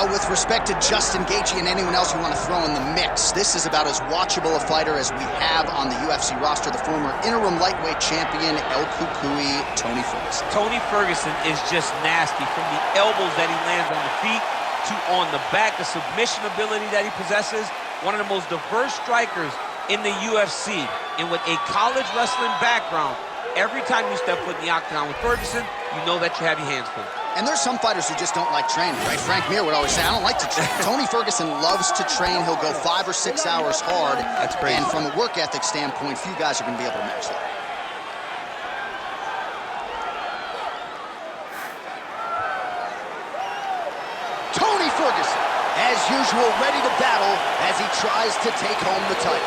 Well, with respect to Justin Gaethje and anyone else you want to throw in the mix, this is about as watchable a fighter as we have on the UFC roster, the former interim lightweight champion, El Cucuy, Tony Ferguson. Tony Ferguson is just nasty. From the elbows that he lands on the feet to on the back, the submission ability that he possesses, one of the most diverse strikers in the UFC. And with a college wrestling background, every time you step foot in the octagon with Ferguson, you know that you have your hands full. And there's some fighters who just don't like training, right? Frank Mir would always say, I don't like to train. Tony Ferguson loves to train. He'll go 5 or 6 hours hard. That's crazy. And from a work ethic standpoint, few guys are going to be able to match that. Tony Ferguson, as usual, ready to battle as he tries to take home the title.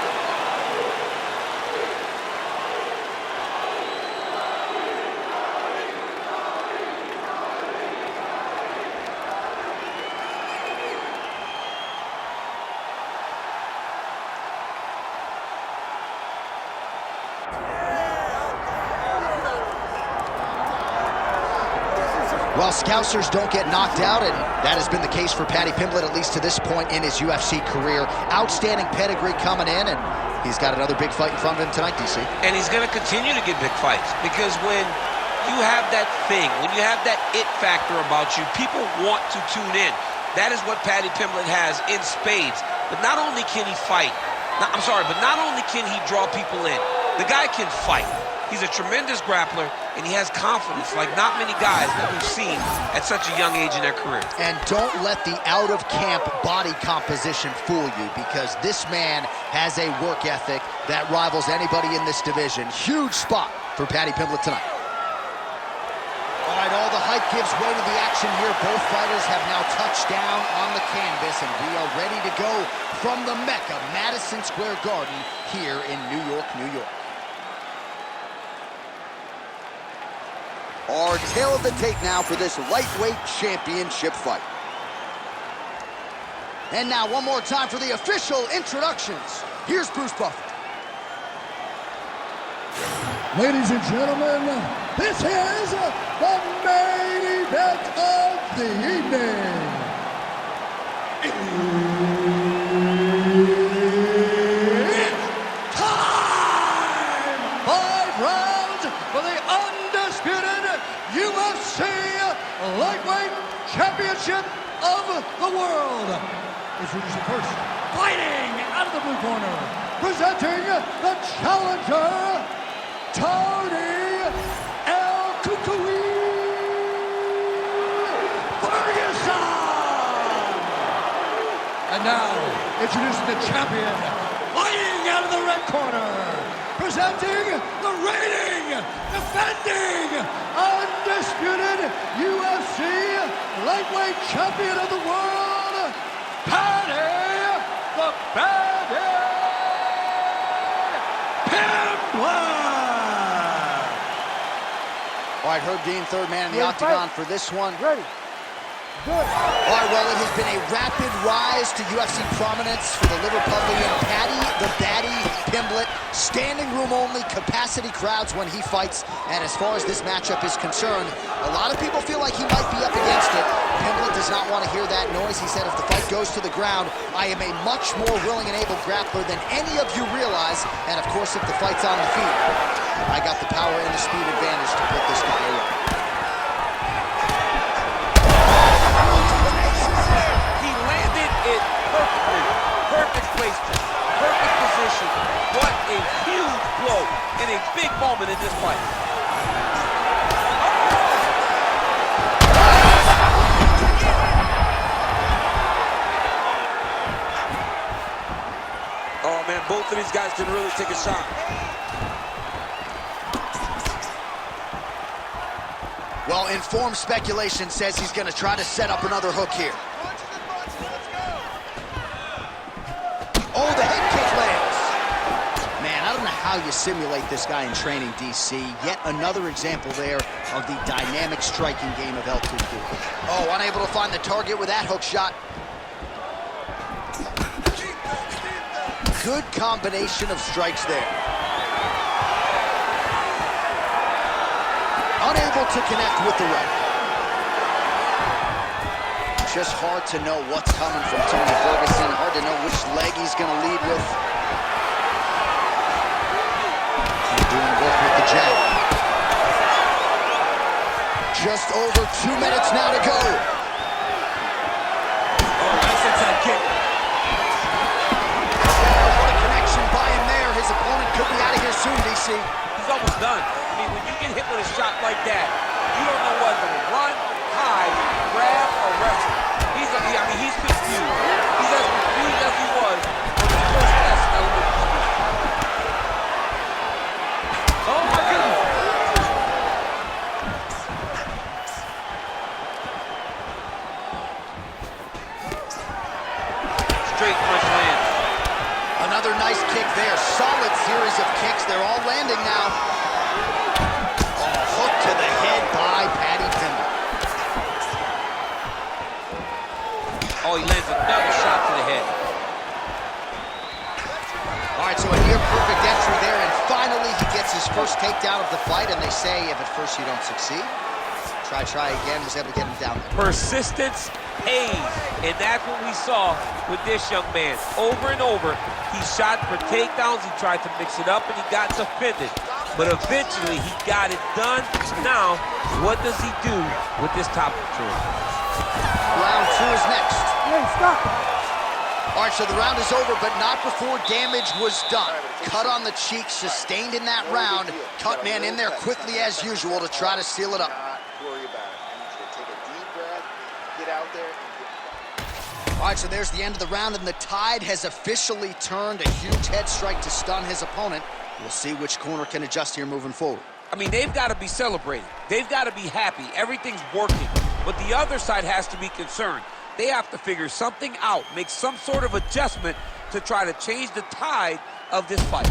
Well, Scousers don't get knocked out, and that has been the case for Paddy Pimblett, at least to this point in his UFC career. Outstanding pedigree coming in, and he's got another big fight in front of him tonight, DC. And he's going to continue to get big fights, because when you have that thing, when you have that it factor about you, people want to tune in. That is what Paddy Pimblett has in spades. But not only can he fight, but not only can he draw people in, the guy can fight. He's a tremendous grappler, and he has confidence like not many guys that we've seen at such a young age in their career. And don't let the out-of-camp body composition fool you, because this man has a work ethic that rivals anybody in this division. Huge spot for Paddy Pimblett tonight. All right, all the hype gives way to the action here. Both fighters have now touched down on the canvas, and we are ready to go from the Mecca, Madison Square Garden, here in New York, New York. Our tail of the tape now for this lightweight championship fight. And now one more time for the official introductions. Here's Bruce Buffer. Ladies and gentlemen, this is the main event of the evening. It's time! 5 rounds for the undisputed UFC Lightweight Championship of the World. Introducing first, fighting out of the blue corner, presenting the challenger, Tony El Cucuy Ferguson. And now, introducing the champion, fighting out of the red corner, presenting the reigning, defending, undisputed UFC lightweight champion of the world, Paddy the Bandit Pimblett. All right, Herb Dean, third man in the octagon for this one. Ready. Good. All right, well, it has been a rapid rise to UFC prominence for the Liverpudlian Paddy the Baddy Pimblett. Standing room only, capacity crowds when he fights. And as far as this matchup is concerned, a lot of people feel like he might be up against it. Pimblett does not want to hear that noise. He said if the fight goes to the ground, I am a much more willing and able grappler than any of you realize. And of course, if the fight's on the feet, I got the power and the speed advantage to put this guy away. It perfectly. Perfect placement. Perfect position. What a huge blow and a big moment in this fight. Oh, man, both of these guys can really take a shot. Well, informed speculation says he's going to try to set up another hook here. Oh, the head kick lands. Man, I don't know how you simulate this guy in training, DC. Yet another example there of the dynamic striking game of El Cucuy. Oh, unable to find the target with that hook shot. Good combination of strikes there. Unable to connect with the right. just hard to know what's coming from Tony Ferguson. Hard to know which leg he's going to lead with. Doing work with the jab. Just over 2 minutes now to go. Oh, nice inside kick. What a connection by him there. His opponent could be out of here soon, DC. He's almost done. I mean, when you get hit with a shot like that, you don't know whether to run, hide, grab, or wrestle. He's confused. He's as confused as he was when his first test element was used. Oh my goodness! Straight punch lands. Another nice kick there. Solid series of kicks. They're all landing now. Oh, hook to the head by Paddy Pimblett. Oh, he lands another shot to the head. All right, so a near-perfect entry there, and finally he gets his first takedown of the fight, and they say if at first you don't succeed, try again, was able to get him down there. Persistence pays, and that's what we saw with this young man. Over and over, he shot for takedowns, he tried to mix it up, and he got defended. But eventually, he got it done. Now, what does he do with this top control? Round 2 is next. Hey, stop. All right, so the round is over, but not before damage was done. Cut on the cheek, sustained in that round. Cut man in there quickly as usual to try to seal it up. Worry about it. I need you to take a deep breath, get out there, and get... All right, so there's the end of the round, and the tide has officially turned. A huge head strike to stun his opponent. We'll see which corner can adjust here moving forward. I mean, they've got to be celebrating. They've got to be happy. Everything's working. But the other side has to be concerned. They have to figure something out, make some sort of adjustment to try to change the tide of this fight.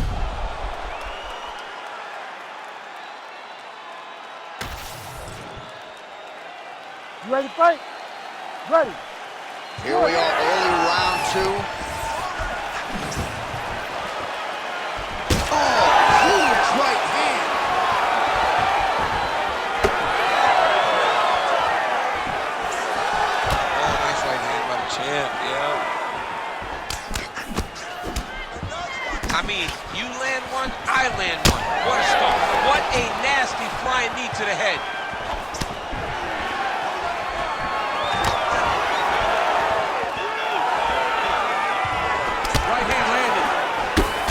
You ready to fight? Ready. Here we are, early round 2. Oh, huge right hand. Oh, nice right hand by the champ, yeah. I mean, you land one, I land one. What a start. What a nasty flying knee to the head. Right hand landed.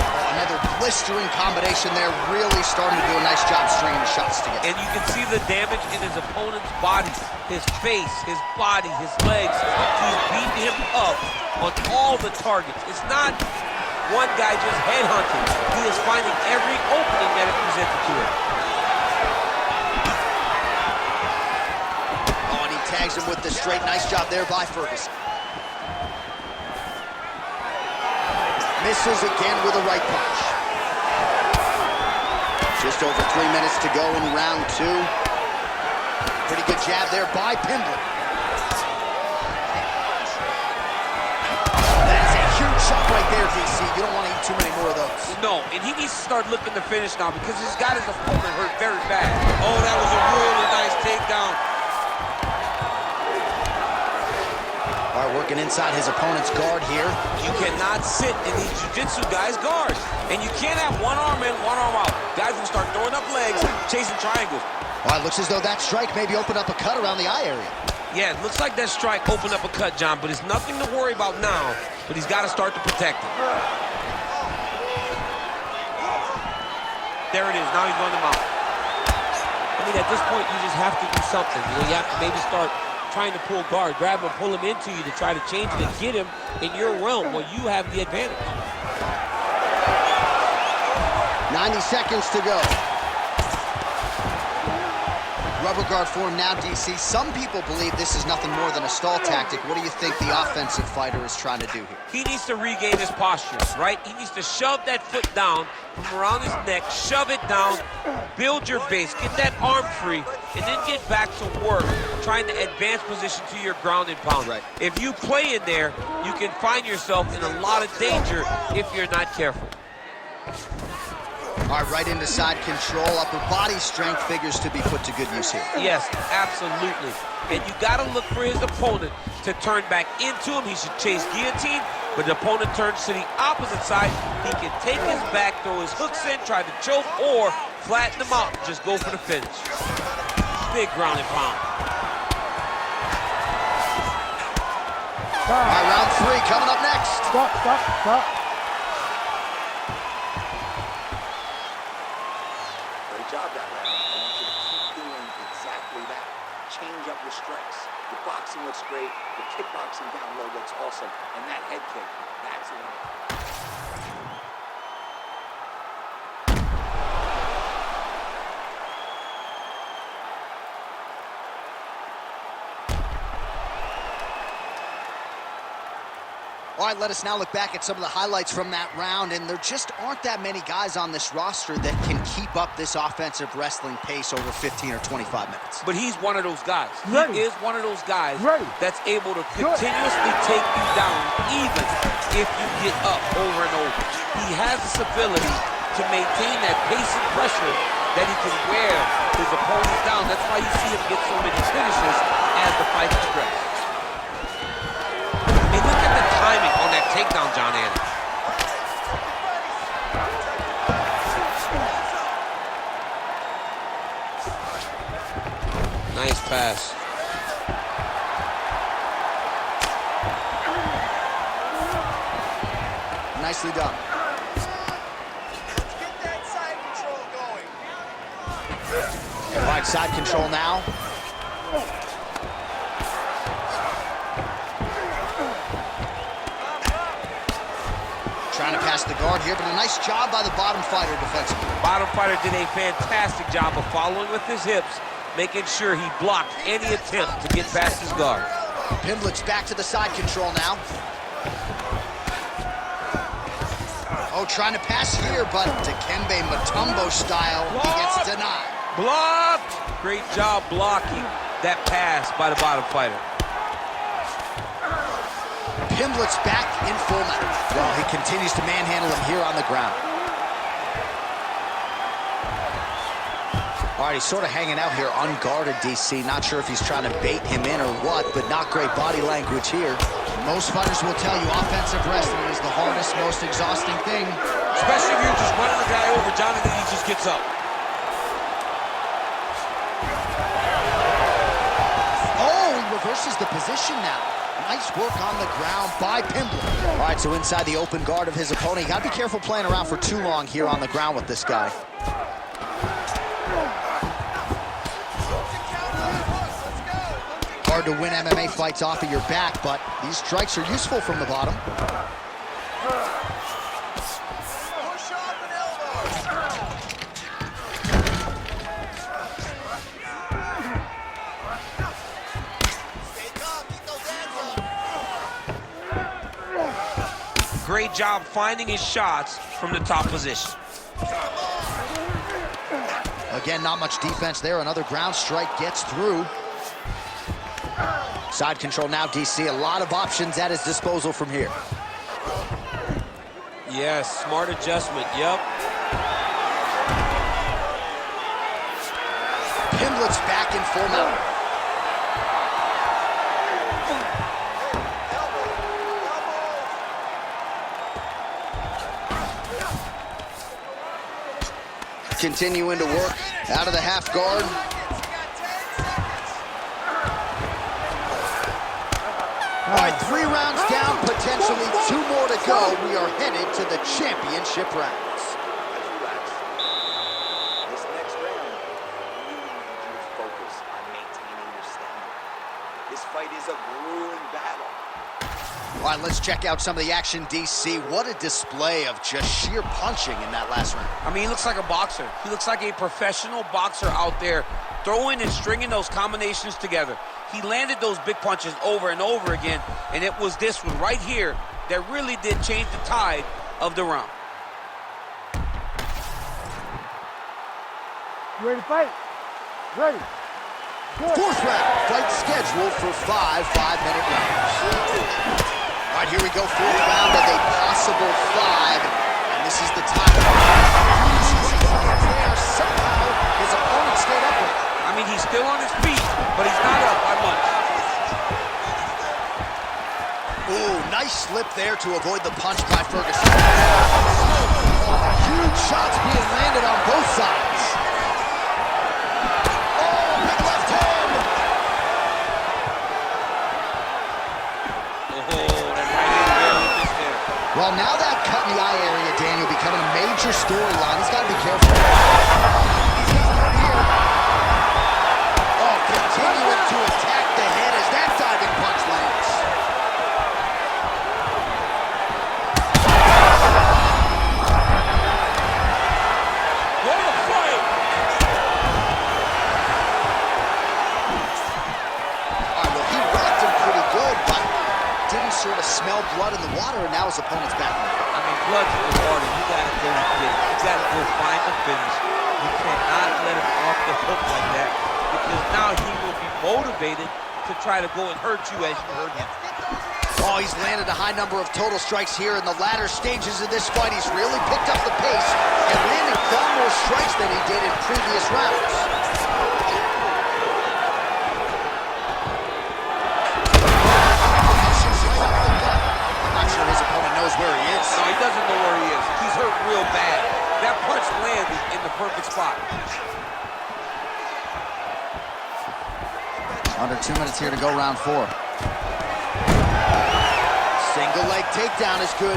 Oh, another blistering combination there. Really starting to do a nice job stringing the shots together. And you can see the damage in his opponent's body, his face, his body, his legs. He's beating him up on all the targets. It's not one guy just headhunting. He is finding every opening that is presented to him. Oh, and he tags him with the straight. Nice job there by Ferguson. Misses again with a right punch. Just over 3 minutes to go in round 2. Pretty good jab there by Pimblett. That is a huge shot right there, DC. You don't want to eat too many more of those. No, and he needs to start looking to finish now because he's got his opponent hurt very bad. Oh, that was a really nice takedown. All right, working inside his opponent's guard here. You cannot sit in these jiu-jitsu guys' guards. And you can't have one arm in, one arm out. Guys will start throwing up legs, chasing triangles. All right, looks as though that strike maybe opened up a cut around the eye area. Yeah, it looks like that strike opened up a cut, John, but it's nothing to worry about now, but he's got to start to protect it. There it is. Now he's running them out. I mean, at this point, you just have to do something. You know, you have to maybe start trying to pull guard, grab him, pull him into you to try to change it and get him in your realm where you have the advantage. 90 seconds to go. Rubber guard form now, DC. Some people believe this is nothing more than a stall tactic. What do you think the offensive fighter is trying to do here? He needs to regain his posture, right? He needs to shove that foot down from around his neck, shove it down, build your base, get that arm free, and then get back to work, trying to advance position to your ground and pound. Right. If you play in there, you can find yourself in a lot of danger if you're not careful. All right, right into side control. Upper body strength figures to be put to good use here. Yes, absolutely. And you got to look for his opponent to turn back into him. He should chase guillotine, but the opponent turns to the opposite side. He can take his back, throw his hooks in, try to choke, or flatten him out and just go for the finish. Big ground and pound. All right, round 3 coming up next. Stop. Great job that round. I want you to keep doing exactly that. Change up your strikes. Your boxing looks great. Your kickboxing down low looks awesome. And that head kick, that's the one. All right, let us now look back at some of the highlights from that round, and there just aren't that many guys on this roster that can keep up this offensive wrestling pace over 15 or 25 minutes. But he's one of those guys. Ready. He is one of those guys Ready. that's able to continuously take you down even if you get up over and over. He has this ability to maintain that pace and pressure that he can wear his opponents down. That's why you see him get so many finishes as the fight progresses. I mean, look at the timing on that takedown, John Andy. Nice pass. Nicely done. Let's get that side control going. All right, side control now. Trying to pass the guard here, but a nice job by the bottom fighter defensively. Bottom fighter did a fantastic job of following with his hips, making sure he blocked any attempt to get past his guard. Pimblett's back to the side control now. Oh, trying to pass here, but Dikembe Mutombo style, he gets denied. Blocked! Great job blocking that pass by the bottom fighter. Pimblett's back in full metal. Well, he continues to manhandle him here on the ground. All right, he's sort of hanging out here unguarded, DC. Not sure if he's trying to bait him in or what, but not great body language here. Most fighters will tell you offensive wrestling is the hardest, most exhausting thing. Especially if you're just running the guy over, John, and then he just gets up. Oh, he reverses the position now. Nice work on the ground by Pimblett. All right, so inside the open guard of his opponent. You got to be careful playing around for too long here on the ground with this guy. Hard to win MMA fights off of your back, but these strikes are useful from the bottom. Push off an elbow. Stay calm, keep those hands up. Great job finding his shots from the top position. Again, not much defense there. Another ground strike gets through. Side control now, DC. A lot of options at his disposal from here. Yes, smart adjustment, yep. Pimblett's back in full mount. Continuing to work out of the half guard. All right, 3 rounds down, potentially 2 more to go. We are headed to the championship rounds. Relax. This next round, we need you to focus on maintaining your standard. This fight is a grueling battle. All right, let's check out some of the action, DC. What a display of just sheer punching in that last round. I mean, he looks like a boxer. He looks like a professional boxer out there, throwing and stringing those combinations together. He landed those big punches over and over again, and it was this one right here that really did change the tide of the round. You ready to fight? Ready. Good. 4th round, fight scheduled for 5 5-minute rounds. All right, here we go, 4th round of a possible 5, and this is the time. flip there to avoid the punch by Ferguson. Huge shots being landed on both sides. Oh, big left hand. Oh, that right hand barely missed there. Well, now that cut in the eye area, Daniel, becoming a major storyline. He's got to be careful. Oh, continuing to attack the head as that diving punch lands. What a fight! All right, well, he rocked him pretty good, but didn't sort of smell blood in the water, and now his opponent's back. I mean, blood's in the water. You gotta go and get it. You gotta go find the finish. You cannot let him off the hook like that, because now he will be motivated to try to go and hurt you as you hurt him. Oh, he's landed a high number of total strikes here in the latter stages of this fight. He's really picked up the pace and landed far more strikes than he did in previous rounds. I'm not sure his opponent knows where he is. No, he doesn't know where he is. He's hurt real bad. That punch landed in the perfect spot. Under 2 minutes here to go, round 4. Single leg takedown is good.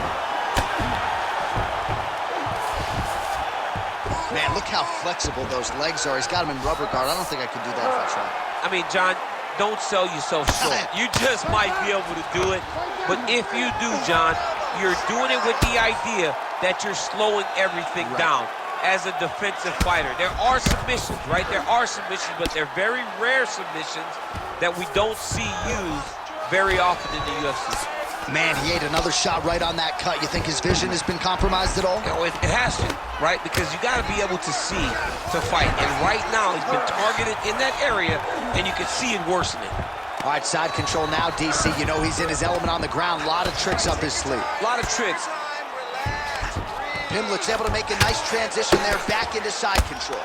Man, look how flexible those legs are. He's got him in rubber guard. I don't think I could do that if I tried. I mean, John, don't sell yourself short. You just might be able to do it. But if you do, John, you're doing it with the idea that you're slowing everything down as a defensive fighter. There are submissions, right? There are submissions, but they're very rare submissions that we don't see used very often in the UFC. Man, he ate another shot right on that cut. You think his vision has been compromised at all? You know, it has to, right? Because you got to be able to see to fight. And right now, he's been targeted in that area, and you can see it worsening. All right, side control now, DC. You know he's in his element on the ground. A lot of tricks up his sleeve. A lot of tricks. Pimblett's able to make a nice transition there back into side control.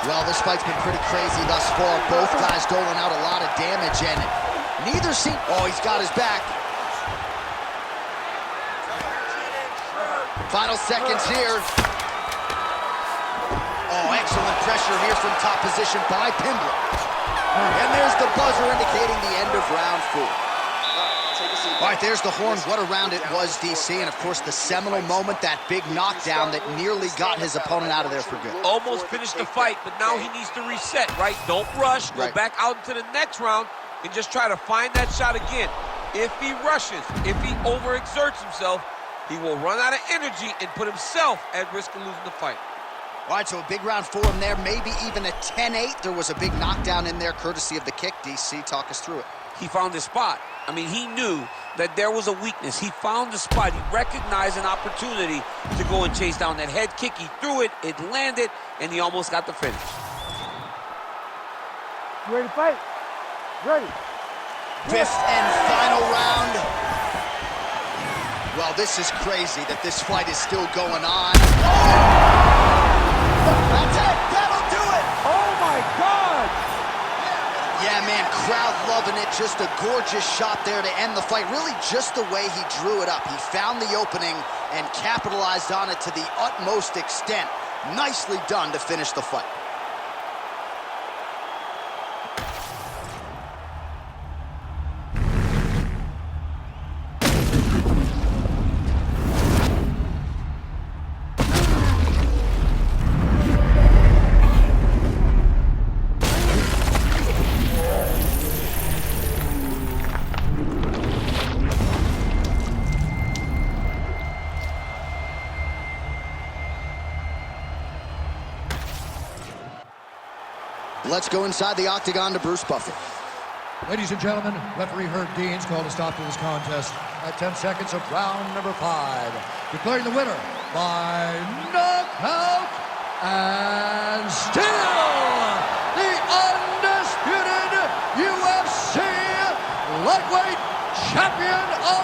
Well, this fight's been pretty crazy thus far. Both guys doling out a lot of damage, and neither seem... Oh, he's got his back. Final seconds here. Oh, excellent pressure here from top position by Pimblett. And there's the buzzer indicating the end of round 4. All right, there's the horn. What a round it was, DC. And, of course, the seminal moment, that big knockdown that nearly got his opponent out of there for good. Almost finished the fight, but now he needs to reset, right? Don't rush. Go back out into the next round and just try to find that shot again. If he rushes, if he overexerts himself, he will run out of energy and put himself at risk of losing the fight. All right, so a big round 4 in there, maybe even a 10-8. There was a big knockdown in there, courtesy of the kick. DC, talk us through it. He found his spot. I mean, he knew that there was a weakness. He found the spot. He recognized an opportunity to go and chase down that head kick. He threw it, it landed, and he almost got the finish. You ready to fight? Ready. 5th and final round. Well, this is crazy that this fight is still going on. That's it. That'll do it. Oh, my God. Yeah, man, crowd loving it. Just a gorgeous shot there to end the fight. Really just the way he drew it up. He found the opening and capitalized on it to the utmost extent. Nicely done to finish the fight. Let's go inside the octagon to Bruce Buffer. Ladies and gentlemen, referee Herb Dean's called a stop to this contest at 10 seconds of round number 5. Declaring the winner by knockout and still the undisputed UFC lightweight champion of